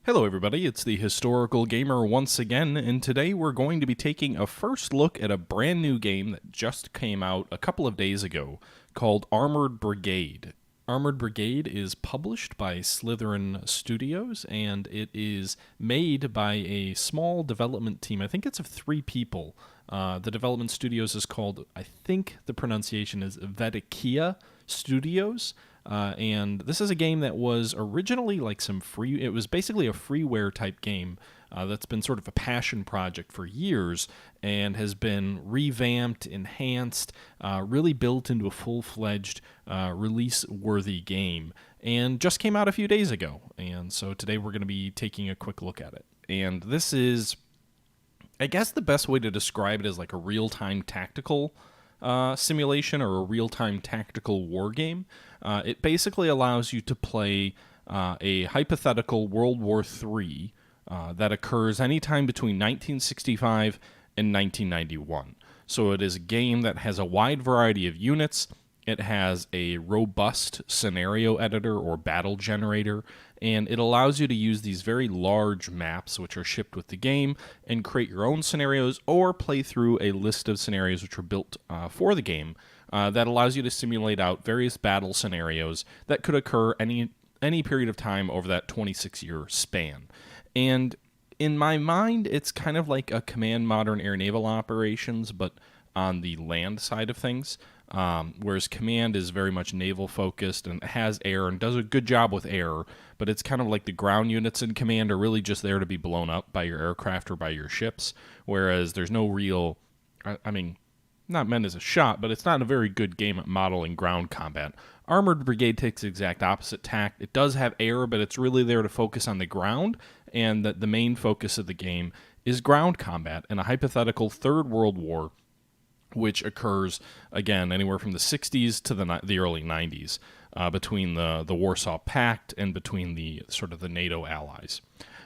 Hello everybody, it's the Historical Gamer once again, and today we're going to be taking a first look at a brand new game that just came out a couple of days ago called Armored Brigade. Armored Brigade is published by Slytherin Studios, and it is made by a small development team. I think it's of 3 people. The development studios is called, I think the pronunciation is Vetikia Studios. And this is a game that was originally like it was basically a freeware type game that's been sort of a passion project for years and has been revamped, enhanced, really built into a full-fledged release-worthy game, and just came out a few days ago. And so today we're going to be taking a quick look at it. And this is, I guess the best way to describe it is like a real-time tactical simulation or a real-time tactical war game. It basically allows you to play a hypothetical World War III that occurs anytime between 1965 and 1991. So it is a game that has a wide variety of units. It has a robust scenario editor or battle generator, and it allows you to use these very large maps which are shipped with the game and create your own scenarios or play through a list of scenarios which are built for the game that allows you to simulate out various battle scenarios that could occur any period of time over that 26-year span. And in my mind, it's kind of like a Command Modern Air Naval Operations, but on the land side of things. Whereas Command is very much naval focused and has air and does a good job with air, but it's kind of like the ground units in Command are really just there to be blown up by your aircraft or by your ships, whereas there's no real, I mean, not meant as a shot, but it's not a very good game at modeling ground combat. Armored Brigade takes the exact opposite tack. It does have air, but it's really there to focus on the ground, and that the main focus of the game is ground combat in a hypothetical Third World War, which occurs, again, anywhere from the 60s to the early 90s, between the Warsaw Pact and between the sort of the NATO allies.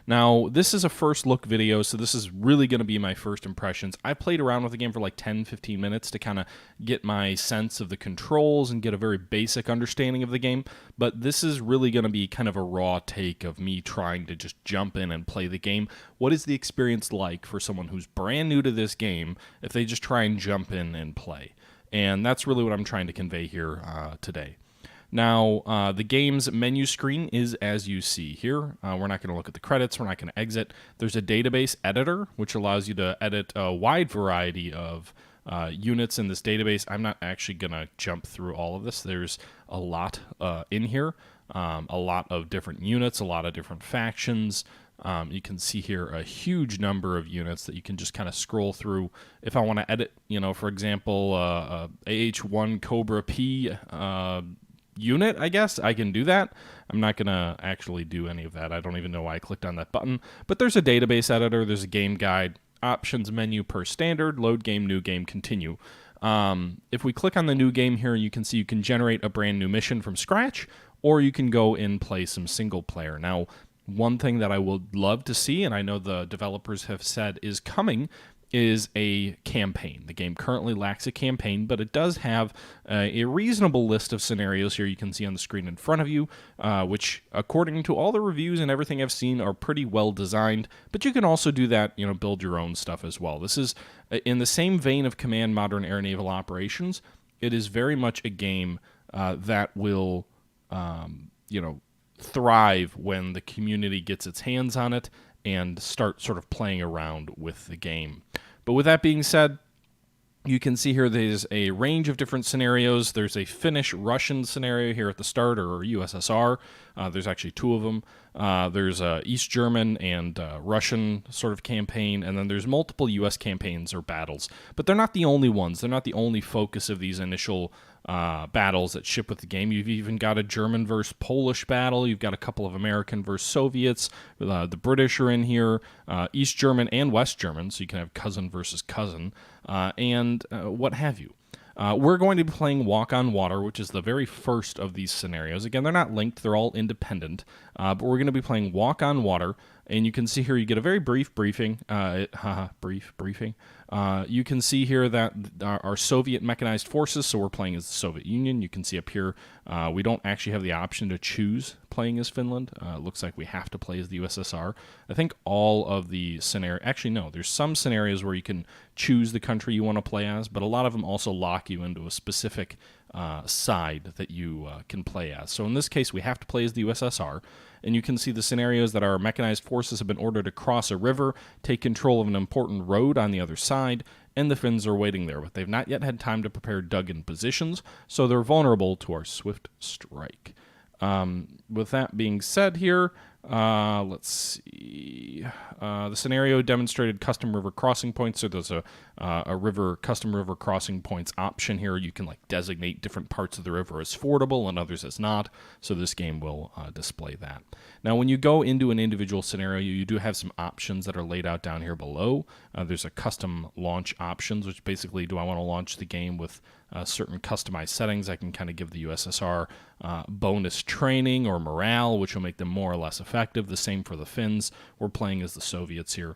Now, this is a first look video, so this is really going to be my first impressions. I played around with the game for like 10-15 minutes to kind of get my sense of the controls and get a very basic understanding of the game, but this is really going to be kind of a raw take of me trying to just jump in and play the game. What is the experience like for someone who's brand new to this game if they just try and jump in and play? And that's really what I'm trying to convey here today. Now, the game's menu screen is as you see here. We're not going to look at the credits. We're not going to exit. There's a database editor, which allows you to edit a wide variety of units in this database. I'm not actually going to jump through all of this. There's a lot in here, a lot of different units, a lot of different factions. You can see here a huge number of units that you can just kind of scroll through. If I want to edit, for example, AH-1 Cobra P unit, I guess I can do that. I'm not going to actually do any of that. I don't even know why I clicked on that button. But there's a database editor, there's a game guide, options menu per standard, load game, new game, continue. If we click on the new game here, you can see you can generate a brand new mission from scratch, or you can go and play some single player. Now, one thing that I would love to see, and I know the developers have said is coming, is a campaign. The game currently lacks a campaign, but it does have a reasonable list of scenarios here you can see on the screen in front of you, which, according to all the reviews and everything I've seen, are pretty well designed. But you can also do that, build your own stuff as well. This is in the same vein of Command Modern Air Naval Operations. It is very much a game that will, thrive when the community gets its hands on it and start sort of playing around with the game. But with that being said, you can see here there's a range of different scenarios. There's a Finnish-Russian scenario here at the start, or USSR. There's actually 2 of them. There's a East German and Russian sort of campaign, and then there's multiple U.S. campaigns or battles. But they're not the only ones. They're not the only focus of these initial battles that ship with the game. You've even got a German versus Polish battle. You've got a couple of American versus Soviets. The British are in here, East German and West German, so you can have cousin versus cousin, and what have you. We're going to be playing Walk on Water, which is the very first of these scenarios. Again, they're not linked. They're all independent. But we're going to be playing Walk on Water, and you can see here you get a very brief briefing. Brief briefing. You can see here that our Soviet mechanized forces, so we're playing as the Soviet Union. You can see up here we don't actually have the option to choose playing as Finland. It looks like we have to play as the USSR. I think all of the actually no, there's some scenarios where you can choose the country you want to play as, but a lot of them also lock you into a specific side that you can play as. So in this case, we have to play as the USSR, and you can see the scenarios that our mechanized forces have been ordered to cross a river, take control of an important road on the other side, and the Finns are waiting there, but they've not yet had time to prepare dug-in positions, so they're vulnerable to our swift strike. With that being said here, let's see. The scenario demonstrated custom river crossing points. So there's a custom river crossing points option here. You can like designate different parts of the river as fordable and others as not. So this game will display that. Now, when you go into an individual scenario, you do have some options that are laid out down here below. There's a custom launch options, which basically, do I want to launch the game with certain customized settings? I can kind of give the USSR bonus training or morale, which will make them more or less effective. The same for the Finns. We're playing as the Soviets here.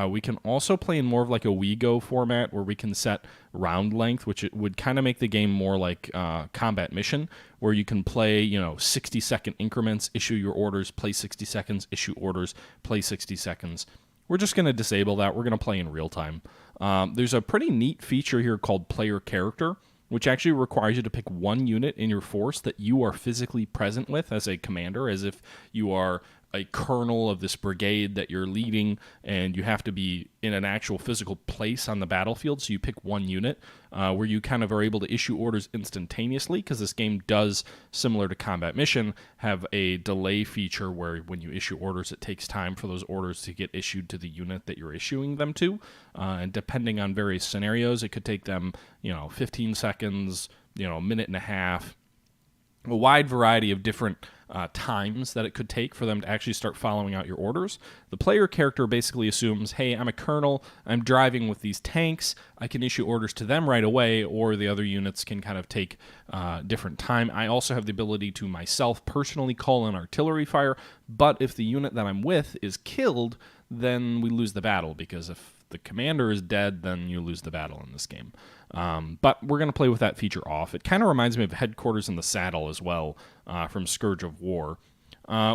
We can also play in more of like a WeGo format where we can set round length, which it would kind of make the game more like combat mission, where you can play, 60-second increments, issue your orders, play 60 seconds, issue orders, play 60 seconds. We're just going to disable that. We're going to play in real time. There's a pretty neat feature here called player character, which actually requires you to pick one unit in your force that you are physically present with as a commander, as if you are a colonel of this brigade that you're leading, and you have to be in an actual physical place on the battlefield. So you pick one unit where you kind of are able to issue orders instantaneously, because this game does, similar to Combat Mission, have a delay feature where when you issue orders, it takes time for those orders to get issued to the unit that you're issuing them to. And depending on various scenarios, it could take them, 15 seconds, a minute and a half, a wide variety of different times that it could take for them to actually start following out your orders. The player character basically assumes, hey, I'm a colonel, I'm driving with these tanks, I can issue orders to them right away, or the other units can kind of take different time. I also have the ability to myself personally call in artillery fire, but if the unit that I'm with is killed, then we lose the battle, because if the commander is dead, then you lose the battle in this game. But we're going to play with that feature off. It kind of reminds me of Headquarters in the Saddle as well, from Scourge of War.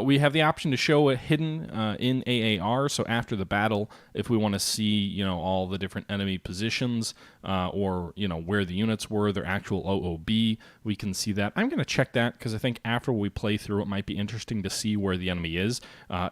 We have the option to show it hidden in AAR, so after the battle, if we want to see, all the different enemy positions or, where the units were, their actual OOB, we can see that. I'm going to check that because I think after we play through, it might be interesting to see where the enemy is.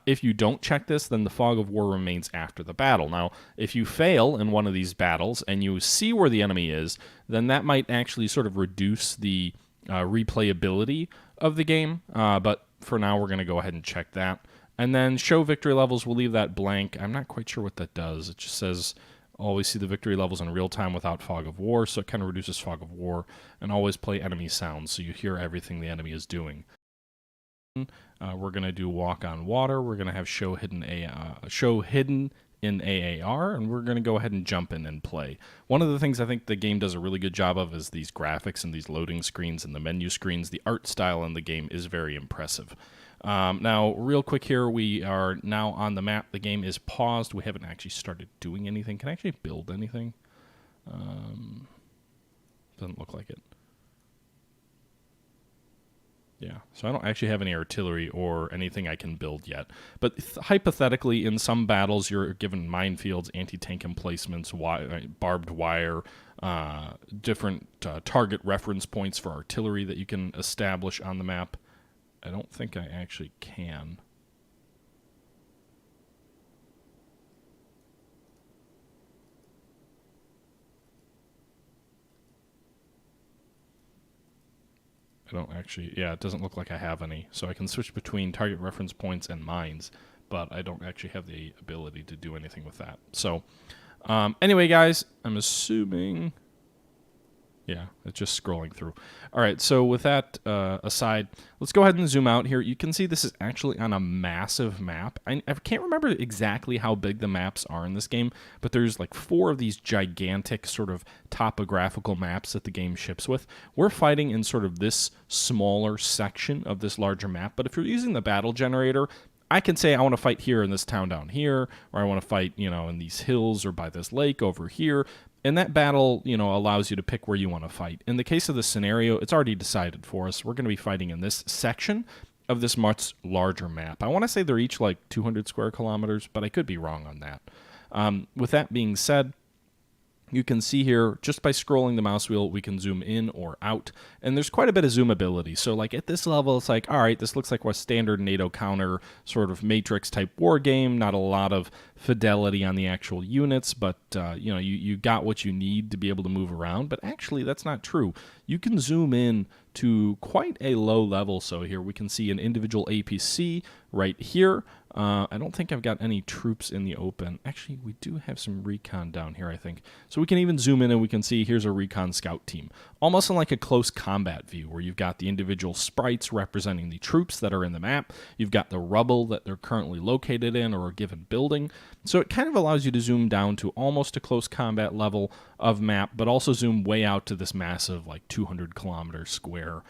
If you don't check this, then the Fog of War remains after the battle. Now, if you fail in one of these battles and you see where the enemy is, then that might actually sort of reduce the replayability of the game, but for now, we're going to go ahead and check that. And then show victory levels, we'll leave that blank. I'm not quite sure what that does. It just says always see the victory levels in real time without Fog of War, so it kind of reduces Fog of War. And always play enemy sounds, so you hear everything the enemy is doing. We're going to do Walk on Water. We're going to have show hidden in AAR, and we're going to go ahead and jump in and play. One of the things I think the game does a really good job of is these graphics and these loading screens and the menu screens. The art style in the game is very impressive. Now, real quick here, we are now on the map. The game is paused. We haven't actually started doing anything. Can I actually build anything? Doesn't look like it. Yeah, so I don't actually have any artillery or anything I can build yet. But hypothetically, in some battles, you're given minefields, anti-tank emplacements, barbed wire, different target reference points for artillery that you can establish on the map. I don't think I actually can. I don't actually, it doesn't look like I have any. So I can switch between target reference points and mines, but I don't actually have the ability to do anything with that. So anyway, guys, I'm assuming Yeah, it's just scrolling through. All right, so with that aside, let's go ahead and zoom out here. You can see this is actually on a massive map. I can't remember exactly how big the maps are in this game, but there's like 4 of these gigantic sort of topographical maps that the game ships with. We're fighting in sort of this smaller section of this larger map, but if you're using the battle generator, I can say I want to fight here in this town down here, or I want to fight, in these hills or by this lake over here. And that battle, allows you to pick where you want to fight. In the case of the scenario, it's already decided for us. We're going to be fighting in this section of this much larger map. I want to say they're each like 200 square kilometers, but I could be wrong on that. With that being said, you can see here, just by scrolling the mouse wheel, we can zoom in or out, and there's quite a bit of zoomability. So like at this level, it's like, all right, this looks like a standard NATO counter sort of Matrix type war game, not a lot of fidelity on the actual units, but you got what you need to be able to move around. But actually, that's not true. You can zoom in to quite a low level. So here we can see an individual APC right here. I don't think I've got any troops in the open. Actually, we do have some recon down here, I think. So we can even zoom in and we can see here's a recon scout team. Almost in like a close combat view where you've got the individual sprites representing the troops that are in the map. You've got the rubble that they're currently located in or a given building. So it kind of allows you to zoom down to almost a close combat level of map, but also zoom way out to this massive like 200 kilometer square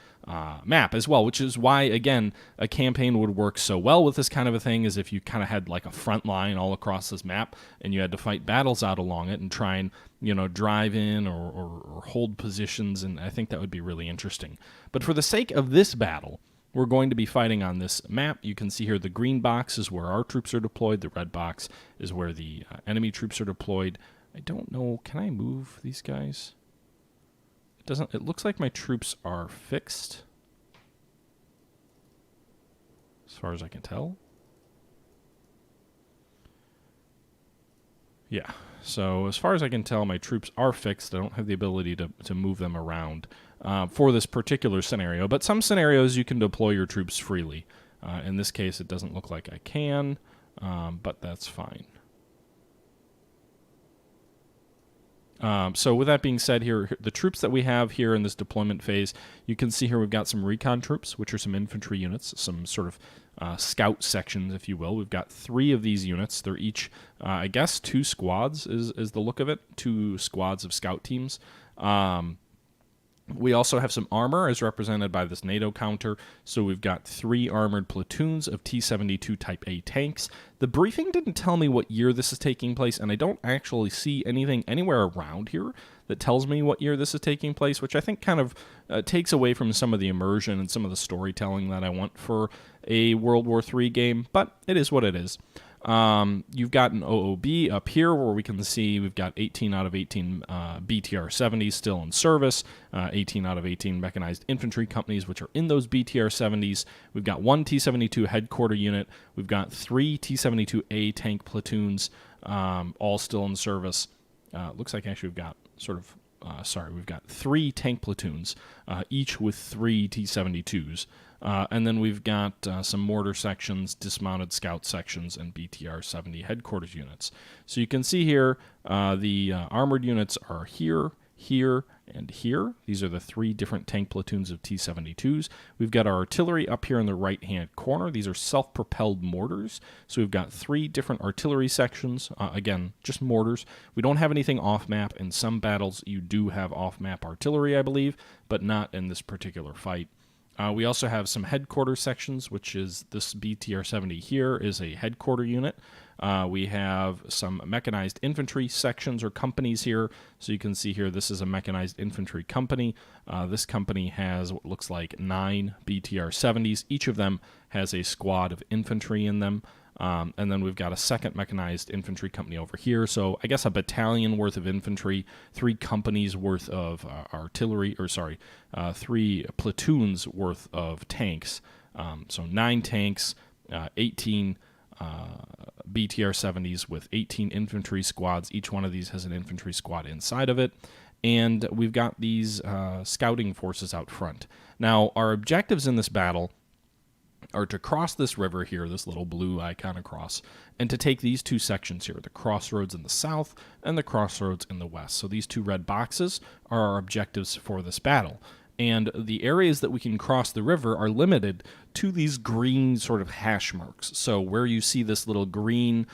map as well, which is why, again, a campaign would work so well with this kind of a thing, is if you kind of had like a front line all across this map and you had to fight battles out along it and try and, drive in or hold positions, and I think that would be really interesting. But for the sake of this battle, we're going to be fighting on this map. You can see here the green box is where our troops are deployed. The red box is where the enemy troops are deployed. I don't know, can I move these guys? It looks like my troops are fixed, as far as I can tell. Yeah, so as far as I can tell, my troops are fixed. I don't have the ability to move them around for this particular scenario, but some scenarios you can deploy your troops freely. In this case, it doesn't look like I can, but that's fine. So with that being said, here the troops that we have here in this deployment phase, you can see here we've got some recon troops, which are some infantry units, some sort of scout sections, if you will. We've got 3 of these units. They're each, I guess, 2 squads is the look of it, 2 squads of scout teams. We also have some armor as represented by this NATO counter. So we've got 3 armored platoons of T-72 Type A tanks. The briefing didn't tell me what year this is taking place, and I don't actually see anything anywhere around here that tells me what year this is taking place, which I think kind of takes away from some of the immersion and some of the storytelling that I want for a World War III game, but it is what it is. You've got an OOB up here where we can see we've got 18 out of 18 BTR-70s still in service, 18 out of 18 mechanized infantry companies which are in those BTR-70s. We've got 1 T-72 headquarter unit. We've got 3 T-72A tank platoons, all still in service. Looks like actually we've got we've got 3 tank platoons, each with 3 T-72s. And then we've got some mortar sections, dismounted scout sections, and BTR-70 headquarters units. So you can see here the armored units are here, here, and here. These are the 3 different tank platoons of T-72s. We've got our artillery up here in the right-hand corner. These are self-propelled mortars. So we've got 3 different artillery sections. Again, just mortars. We don't have anything off-map. In some battles, you do have off-map artillery, I believe, but not in this particular fight. We also have some headquarters sections, which is this BTR-70 here is a headquarter unit. We have some mechanized infantry sections or companies here. So you can see here this is a mechanized infantry company. This company has what looks like 9 BTR-70s. Each of them has a squad of infantry in them. And then we've got a second mechanized infantry company over here. So I guess a battalion worth of infantry, 3 companies worth of artillery, 3 platoons worth of tanks. So 9 tanks, 18 BTR-70s with 18 infantry squads. Each one of these has an infantry squad inside of it. And we've got these scouting forces out front. Now, our objectives in this battle are to cross this river here, this little blue icon across, and to take these two sections here, the crossroads in the south and the crossroads in the west. So these two red boxes are our objectives for this battle. And the areas that we can cross the river are limited to these green sort of hash marks. So where you see this little green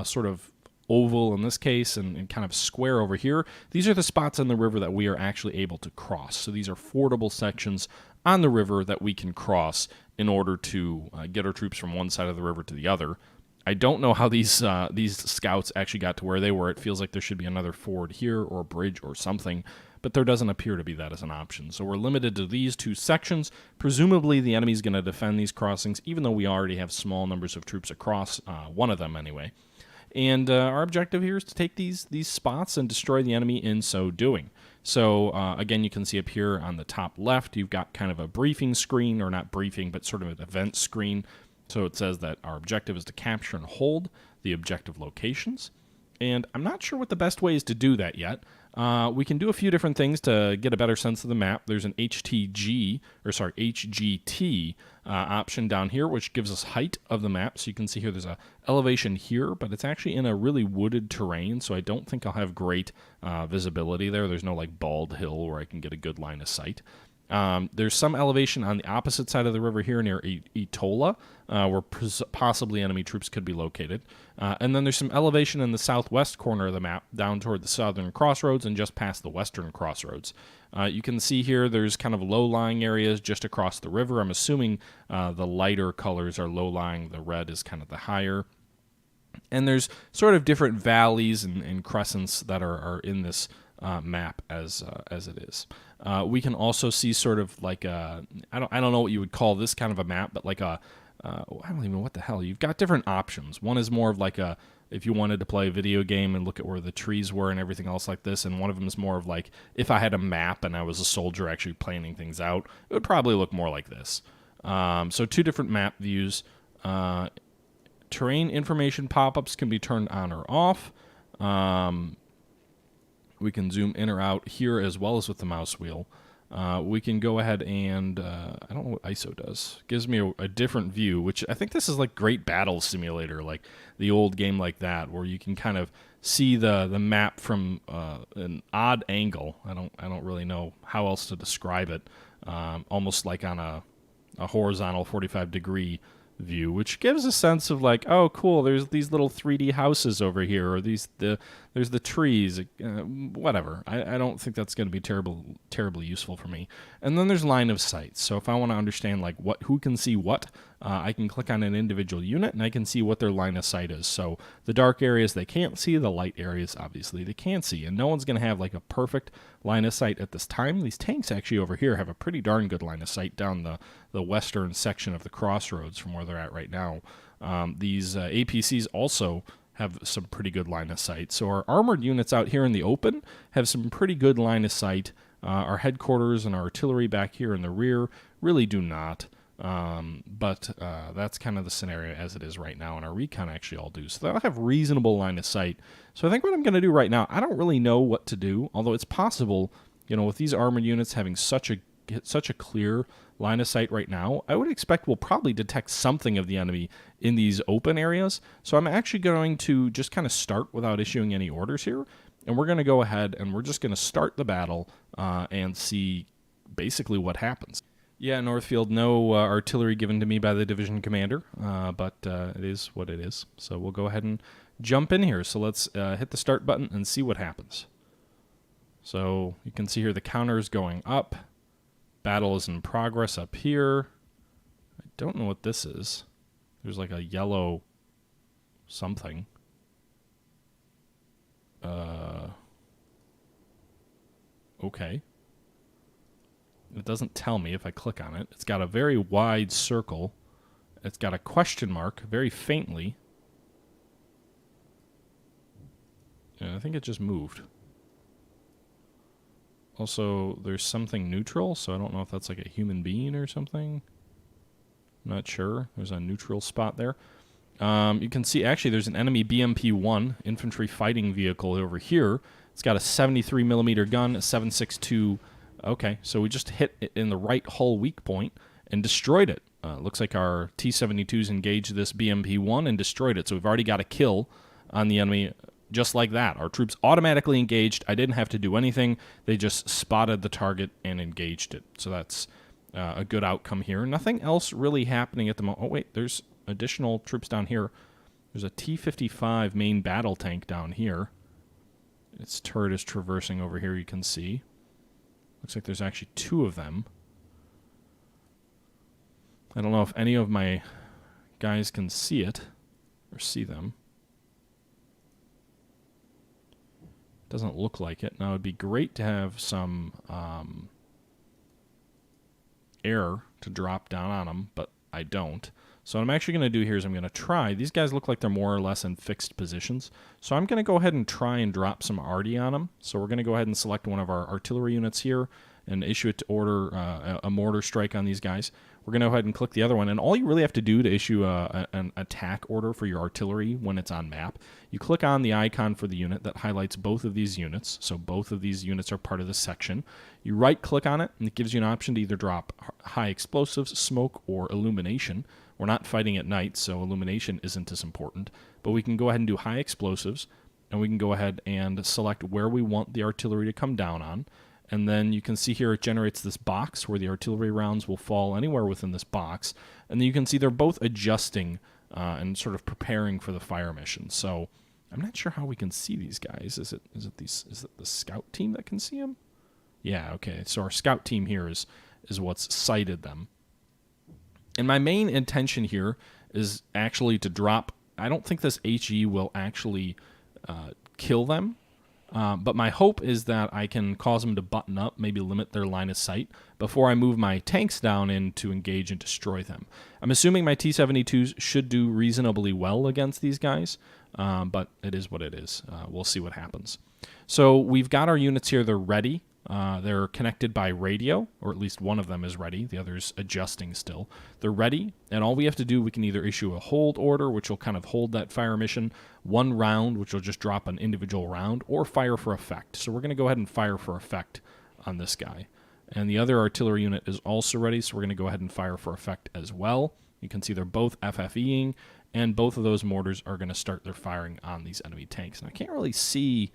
sort of oval in this case and kind of square over here, these are the spots on the river that we are actually able to cross. So these are fordable sections on the river that we can cross in order to get our troops from one side of the river to the other. I don't know how these scouts actually got to where they were. It feels like there should be another ford here or a bridge or something, but there doesn't appear to be that as an option. So we're limited to these two sections. Presumably the enemy's going to defend these crossings, even though we already have small numbers of troops across, one of them anyway. And our objective here is to take these spots and destroy the enemy in so doing. So again, you can see up here on the top left, you've got kind of a briefing screen, or not briefing, but sort of an event screen. So it says that our objective is to capture and hold the objective locations. And I'm not sure what the best way is to do that yet. We can do a few different things to get a better sense of the map. There's an HGT option down here, which gives us height of the map. So you can see here there's a elevation here, but it's actually in a really wooded terrain, so I don't think I'll have great visibility there. There's no like bald hill where I can get a good line of sight. There's some elevation on the opposite side of the river here near Itola, where possibly enemy troops could be located. And then there's some elevation in the southwest corner of the map, down toward the southern crossroads and just past the western crossroads. You can see here there's kind of low-lying areas just across the river. I'm assuming the lighter colors are low-lying. The red is kind of the higher. And there's sort of different valleys and crescents that are in this map as it is. We can also see sort of like I don't know what you would call this kind of a map, but like I don't even know what the hell. You've got different options. One is more of like if you wanted to play a video game and look at where the trees were and everything else like this, and one of them is more of like if I had a map and I was a soldier actually planning things out, it would probably look more like this. So two different map views. Terrain information pop-ups can be turned on or off. We can zoom in or out here as well as with the mouse wheel. We can go ahead and, I don't know what ISO does. Gives me a different view, which I think this is like Great Battle Simulator, like the old game like that, where you can kind of see the map from an odd angle. I don't really know how else to describe it. Almost like on a horizontal 45-degree view, which gives a sense of like, oh, cool, there's these little 3D houses over here, or there's the trees, whatever. I don't think that's going to be terribly useful for me. And then there's line of sight. So if I want to understand like who can see what, I can click on an individual unit and I can see what their line of sight is. So the dark areas they can't see, the light areas obviously they can see, and no one's going to have like a perfect line of sight at this time. These tanks actually over here have a pretty darn good line of sight down the western section of the crossroads from where they're at right now. These APCs also have some pretty good line of sight. So our armored units out here in the open have some pretty good line of sight. Our headquarters and our artillery back here in the rear really do not. But that's kind of the scenario as it is right now, and our recon actually all do. So they'll have reasonable line of sight. So I think what I'm going to do right now, I don't really know what to do, although it's possible, with these armored units having such a clear line of sight right now, I would expect we'll probably detect something of the enemy in these open areas. So I'm actually going to just kind of start without issuing any orders here, and we're going to go ahead and we're just going to start the battle and see basically what happens. Yeah, Northfield, no artillery given to me by the division commander, but it is what it is. So we'll go ahead and jump in here. So let's hit the start button and see what happens. So you can see here the counter is going up. Battle is in progress up here. I don't know what this is. There's like a yellow something. Okay. It doesn't tell me if I click on it. It's got a very wide circle. It's got a question mark very faintly. And I think it just moved. Also, there's something neutral, so I don't know if that's like a human being or something. I'm not sure. There's a neutral spot there. You can see, actually, there's an enemy BMP-1 infantry fighting vehicle over here. It's got a 73 millimeter gun, a 7.62. Okay, so we just hit it in the right hull weak point and destroyed it. Looks like our T-72s engaged this BMP-1 and destroyed it. So we've already got a kill on the enemy just like that. Our troops automatically engaged. I didn't have to do anything. They just spotted the target and engaged it. So that's a good outcome here. Nothing else really happening at the moment. Oh, wait, there's additional troops down here. There's a T-55 main battle tank down here. Its turret is traversing over here, you can see. Looks like there's actually 2 of them. I don't know if any of my guys can see it or see them. Doesn't look like it. Now, it'd be great to have some air to drop down on them, but I don't. So what I'm actually going to do here is I'm going to try. These guys look like they're more or less in fixed positions. So I'm going to go ahead and try and drop some arty on them. So we're going to go ahead and select one of our artillery units here and issue it to order a mortar strike on these guys. We're going to go ahead and click the other one. And all you really have to do to issue an attack order for your artillery when it's on map, you click on the icon for the unit that highlights both of these units. So both of these units are part of this section. You right-click on it, and it gives you an option to either drop high explosives, smoke, or illumination. We're not fighting at night, so illumination isn't as important. But we can go ahead and do high explosives, and we can go ahead and select where we want the artillery to come down on. And then you can see here it generates this box where the artillery rounds will fall anywhere within this box. And then you can see they're both adjusting and sort of preparing for the fire mission. So I'm not sure how we can see these guys. Is it the scout team that can see them? Yeah, okay. So our scout team here is what's sighted them. And my main intention here is actually to drop. I don't think this HE will actually kill them. But my hope is that I can cause them to button up, maybe limit their line of sight, before I move my tanks down in to engage and destroy them. I'm assuming my T-72s should do reasonably well against these guys, but it is what it is. We'll see what happens. So we've got our units here. They're ready. They're connected by radio, or at least one of them is ready. The other's adjusting still. They're ready, and all we have to do, we can either issue a hold order, which will kind of hold that fire mission, 1 round, which will just drop an individual round, or fire for effect. So we're going to go ahead and fire for effect on this guy. And the other artillery unit is also ready, so we're going to go ahead and fire for effect as well. You can see they're both FFEing, and both of those mortars are going to start their firing on these enemy tanks. And I can't really see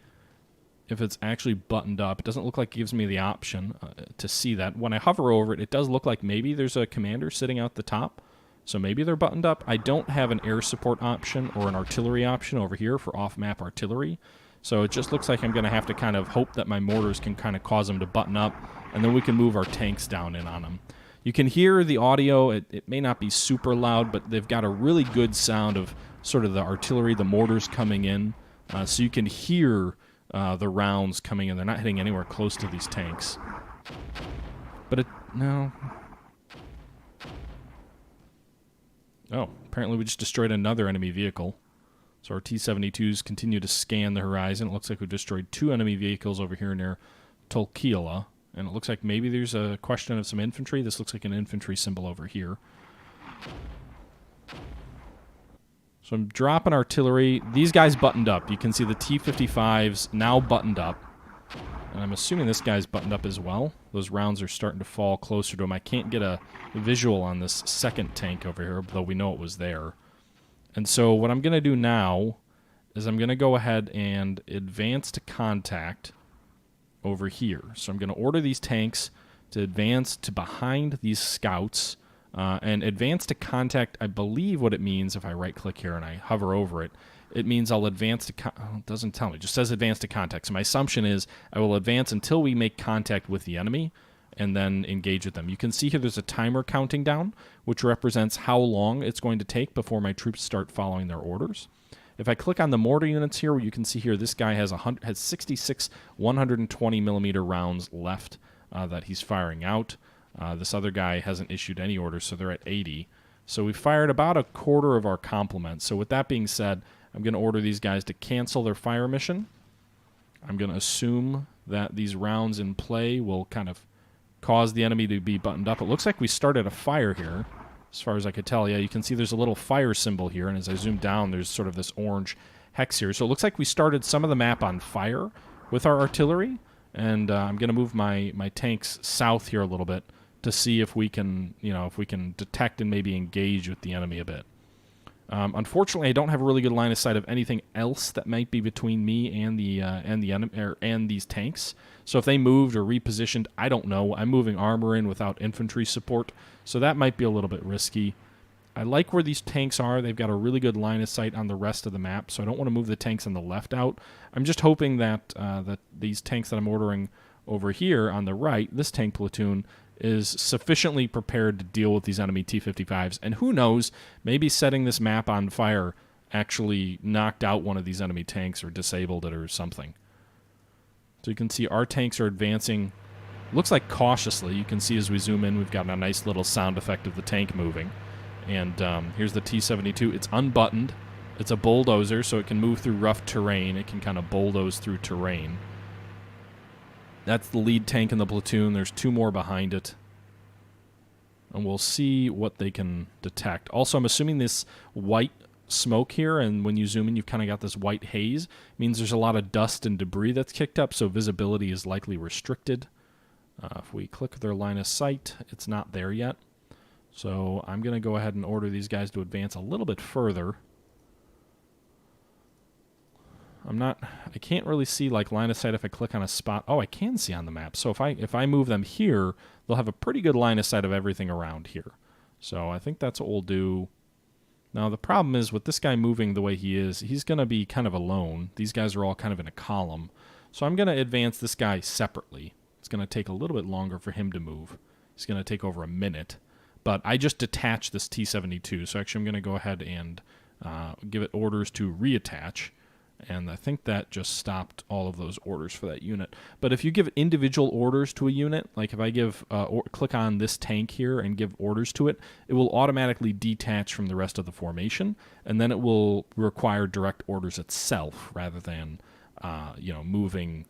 if it's actually buttoned up. It doesn't look like it gives me the option to see that. When I hover over it, it does look like maybe there's a commander sitting out the top. So maybe they're buttoned up. I don't have an air support option or an artillery option over here for off-map artillery. So it just looks like I'm going to have to kind of hope that my mortars can kind of cause them to button up, and then we can move our tanks down in on them. You can hear the audio. It may not be super loud, but they've got a really good sound of sort of the artillery, the mortars coming in. So you can hear the rounds coming in. They're not hitting anywhere close to these tanks. But no. Oh, apparently we just destroyed another enemy vehicle. So our T-72s continue to scan the horizon. It looks like we destroyed 2 enemy vehicles over here near Tolkila. And it looks like maybe there's a question of some infantry. This looks like an infantry symbol over here. So I'm dropping artillery. These guys buttoned up. You can see the T-55s now buttoned up. And I'm assuming this guy's buttoned up as well. Those rounds are starting to fall closer to him. I can't get a visual on this second tank over here, though we know it was there. And so what I'm going to do now is I'm going to go ahead and advance to contact over here. So I'm going to order these tanks to advance to behind these scouts. And advance to contact, I believe what it means, if I right-click here and I hover over it, it means I'll advance to it doesn't tell me. It just says advance to contact. So my assumption is I will advance until we make contact with the enemy and then engage with them. You can see here there's a timer counting down, which represents how long it's going to take before my troops start following their orders. If I click on the mortar units here, you can see here this guy has 66 120 millimeter rounds left that he's firing out. This other guy hasn't issued any orders, so they're at 80. So we fired about a quarter of our complement. So with that being said, I'm going to order these guys to cancel their fire mission. I'm going to assume that these rounds in play will kind of cause the enemy to be buttoned up. It looks like we started a fire here, as far as I could tell. Yeah, you can see there's a little fire symbol here, and as I zoom down, there's sort of this orange hex here. So it looks like we started some of the map on fire with our artillery, and I'm going to move my tanks south here a little bit to see if we can, if we can detect and maybe engage with the enemy a bit. Unfortunately, I don't have a really good line of sight of anything else that might be between me and the enemy and these tanks. So if they moved or repositioned, I don't know. I'm moving armor in without infantry support, so that might be a little bit risky. I like where these tanks are. They've got a really good line of sight on the rest of the map, so I don't want to move the tanks on the left out. I'm just hoping that that these tanks that I'm ordering over here on the right, this tank platoon, is sufficiently prepared to deal with these enemy T-55s. And who knows, maybe setting this map on fire actually knocked out one of these enemy tanks or disabled it or something. So you can see our tanks are advancing, looks like cautiously. You can see as we zoom in, we've got a nice little sound effect of the tank moving. And here's the T-72. It's unbuttoned. It's a bulldozer, so it can move through rough terrain. It can kind of bulldoze through terrain. That's the lead tank in the platoon. There's 2 more behind it. And we'll see what they can detect. Also, I'm assuming this white smoke here, and when you zoom in, you've kind of got this white haze. It means there's a lot of dust and debris that's kicked up, so visibility is likely restricted. If we click their line of sight, it's not there yet. So I'm going to go ahead and order these guys to advance a little bit further. I can't really see like line of sight if I click on a spot. Oh, I can see on the map. So if I move them here, they'll have a pretty good line of sight of everything around here. So I think that's what we'll do. Now the problem is with this guy moving the way he is, he's going to be kind of alone. These guys are all kind of in a column. So I'm going to advance this guy separately. It's going to take a little bit longer for him to move. It's going to take over a minute. But I just detached this T-72. So actually I'm going to go ahead and give it orders to reattach. And I think that just stopped all of those orders for that unit. But if you give individual orders to a unit, like if I give click on this tank here and give orders to it, it will automatically detach from the rest of the formation, and then it will require direct orders itself rather than moving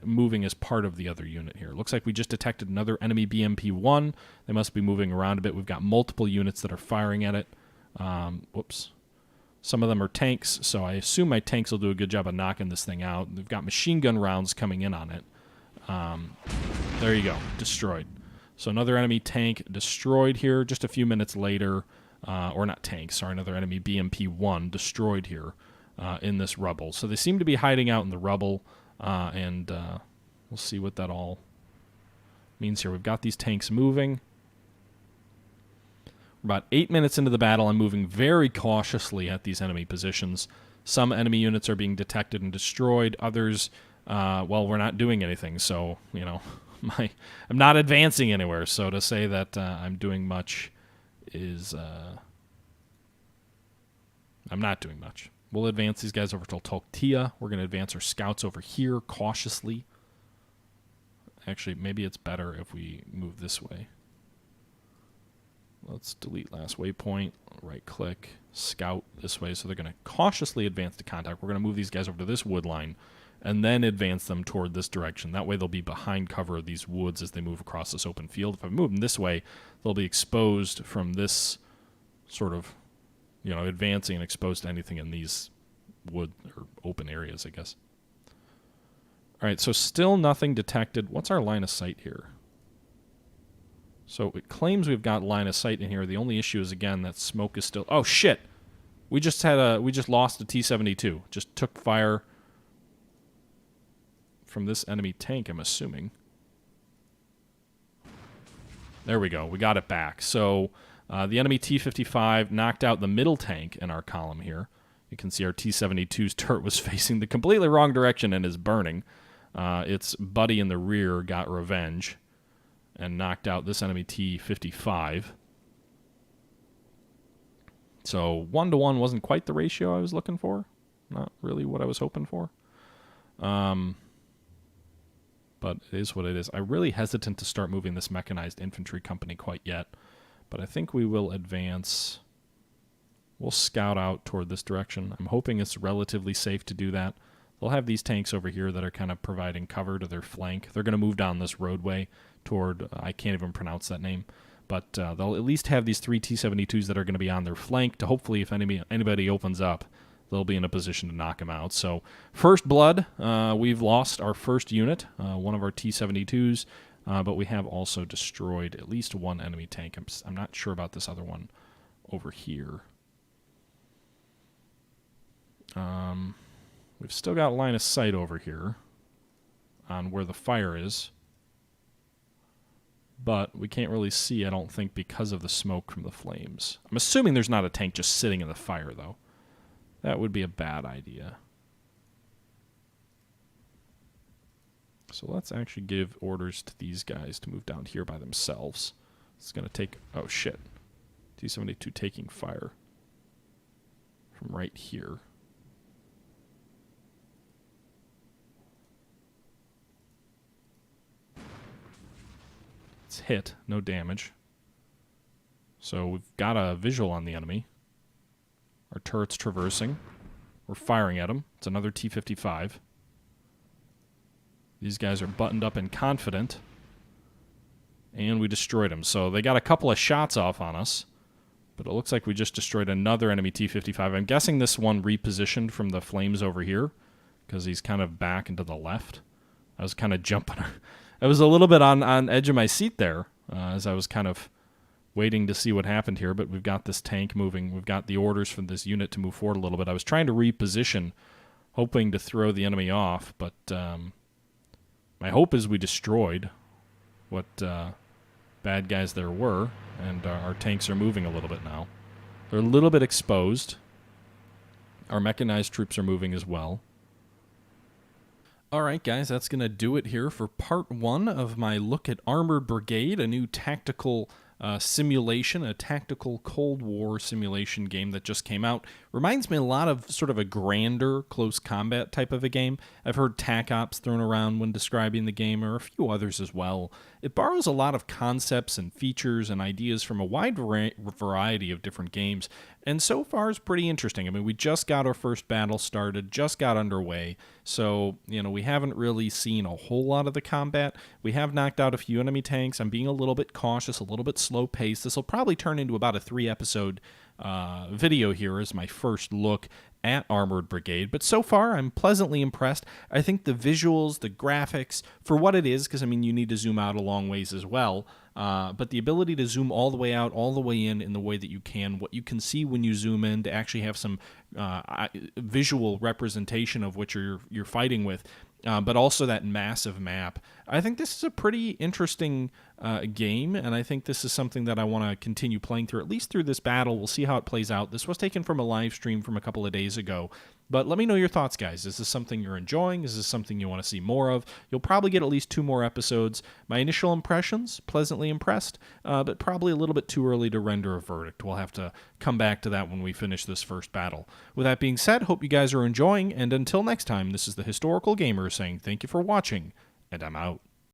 moving as part of the other unit here. Looks like we just detected another enemy BMP-1. They must be moving around a bit. We've got multiple units that are firing at it. Whoops. Some of them are tanks, so I assume my tanks will do a good job of knocking this thing out. They've got machine gun rounds coming in on it. There you go, destroyed. So another enemy tank destroyed here just a few minutes later. Or not tank, sorry, another enemy BMP-1 destroyed here in this rubble. So they seem to be hiding out in the rubble, and we'll see what that all means here. We've got these tanks moving. About 8 minutes into the battle, I'm moving very cautiously at these enemy positions. Some enemy units are being detected and destroyed. Others, well, we're not doing anything. So, I'm not advancing anywhere. So to say that I'm doing much is, I'm not doing much. We'll advance these guys over to Tolkia. We're going to advance our scouts over here cautiously. Actually, maybe it's better if we move this way. Let's delete last waypoint, right-click, scout this way. So they're going to cautiously advance to contact. We're going to move these guys over to this wood line and then advance them toward this direction. That way they'll be behind cover of these woods as they move across this open field. If I move them this way, they'll be exposed from this sort of, advancing and exposed to anything in these wood or open areas, I guess. All right, so still nothing detected. What's our line of sight here? So it claims we've got line of sight in here. The only issue is, again, that smoke is still... Oh, shit! We just lost a T-72. Just took fire from this enemy tank, I'm assuming. There we go. We got it back. So the enemy T-55 knocked out the middle tank in our column here. You can see our T-72's turret was facing the completely wrong direction and is burning. Its buddy in the rear got revenge and knocked out this enemy T-55. So 1-to-1 wasn't quite the ratio I was looking for. Not really what I was hoping for. But it is what it is. I'm really hesitant to start moving this mechanized infantry company quite yet. But I think we will advance. We'll scout out toward this direction. I'm hoping it's relatively safe to do that. They'll have these tanks over here that are kind of providing cover to their flank. They're going to move down this roadway toward, I can't even pronounce that name, but they'll at least have these 3 T-72s that are going to be on their flank to hopefully, if anybody opens up, they'll be in a position to knock them out. So first blood, we've lost our first unit, one of our T-72s. But we have also destroyed at least one enemy tank. I'm not sure about this other one over here. We've still got line of sight over here on where the fire is. But we can't really see, I don't think, because of the smoke from the flames. I'm assuming there's not a tank just sitting in the fire, though. That would be a bad idea. So let's actually give orders to these guys to move down here by themselves. It's going to take... Oh, shit. T-72 taking fire from right here. It's hit, no damage. So we've got a visual on the enemy. Our turret's traversing. We're firing at him. It's another T-55. These guys are buttoned up and confident. And we destroyed him. So they got a couple of shots off on us. But it looks like we just destroyed another enemy T-55. I'm guessing this one repositioned from the flames over here, because he's kind of back and to the left. I was kind of jumping. I was a little bit on edge of my seat there as I was kind of waiting to see what happened here. But we've got this tank moving. We've got the orders from this unit to move forward a little bit. I was trying to reposition, hoping to throw the enemy off. But my hope is we destroyed what bad guys there were. And our tanks are moving a little bit now. They're a little bit exposed. Our mechanized troops are moving as well. All right, guys, that's going to do it here for part 1 of my look at Armored Brigade, a new tactical simulation, a tactical Cold War simulation game that just came out. Reminds me a lot of sort of a grander close combat type of a game. I've heard TAC Ops thrown around when describing the game, or a few others as well. It borrows a lot of concepts and features and ideas from a wide variety of different games, and so far it's pretty interesting. I mean, we just got our first battle started, just got underway, so, you know, we haven't really seen a whole lot of the combat. We have knocked out a few enemy tanks. I'm being a little bit cautious, a little bit slow paced. This will probably turn into about a 3-episode video here as my first look at Armored Brigade, but so far I'm pleasantly impressed. I think the visuals, the graphics, for what it is, because I mean you need to zoom out a long ways as well, but the ability to zoom all the way out, all the way in the way that you can, what you can see when you zoom in, to actually have some visual representation of what you're fighting with, but also that massive map. I think this is a pretty interesting game, and I think this is something that I want to continue playing through, at least through this battle. We'll see how it plays out. This was taken from a live stream from a couple of days ago, but let me know your thoughts, guys. Is this something you're enjoying? Is this something you want to see more of? You'll probably get at least 2 more episodes. My initial impressions, pleasantly impressed, but probably a little bit too early to render a verdict. We'll have to come back to that when we finish this first battle. With that being said, hope you guys are enjoying, and until next time, this is the Historical Gamer saying thank you for watching, and I'm out.